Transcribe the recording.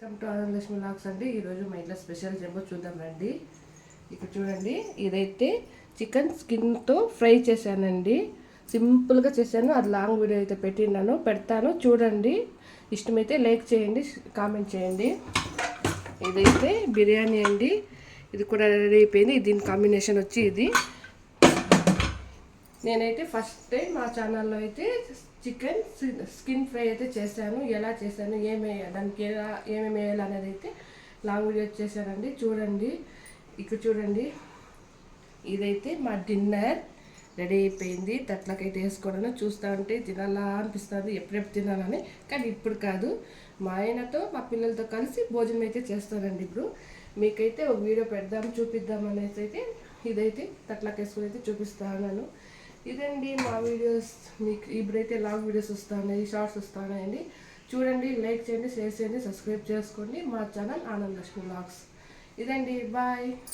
Welcome to Anandalakshmi vlogs అండి. ఈరోజు మా ఇంట్లో స్పెషల్ జంబో చూద్దాం రండి. ఇక్కడ చూడండి, ఇదైతే చికెన్ స్కిన్తో ఫ్రై చేశానండి. సింపుల్గా చేశాను. అది లాంగ్ వీడియో అయితే పెడతాను చూడండి. ఇష్టమైతే లైక్ చేయండి, కామెంట్ చేయండి. ఇదైతే బిర్యానీ అండి. ఇది కూడా రెడీ అయిపోయింది. దీని కాంబినేషన్ వచ్చి ఇది. నేనైతే ఫస్ట్ టైం మా ఛానల్లో అయితే చికెన్ స్కిన్ ఫ్రై అయితే చేశాను. ఎలా చేశాను, దానికి ఏమేమి వేయాలి అనేది అయితే లాంగ్ వీడియో చేశానండి. చూడండి, ఇక్కడ చూడండి. ఇదైతే మా డిన్నర్ రెడీ అయిపోయింది. తట్లకైతే వేసుకోవడం చూస్తూ ఉంటే తినాలా అనిపిస్తుంది, ఎప్పుడెప్పుడు తినాలని. కానీ ఇప్పుడు కాదు, మా ఆయనతో మా పిల్లలతో కలిసి భోజనం అయితే చేస్తానండి. ఇప్పుడు మీకైతే ఒక వీడియో చూపిద్దాం అనేసి అయితే ఇదైతే తట్లకి వేసుకుని అయితే చూపిస్తాను. ఇదండి మా వీడియోస్. మీకు ఇప్పుడైతే లాంగ్ వీడియోస్ వస్తున్నాయి, షార్ట్స్ వస్తున్నాయండి. చూడండి, లైక్ చేయండి, షేర్ చేయండి, సబ్స్క్రైబ్ చేసుకోండి మా ఛానల్ ఆనందలక్ష్మి వ్లాగ్స్. ఇదండి, బాయ్.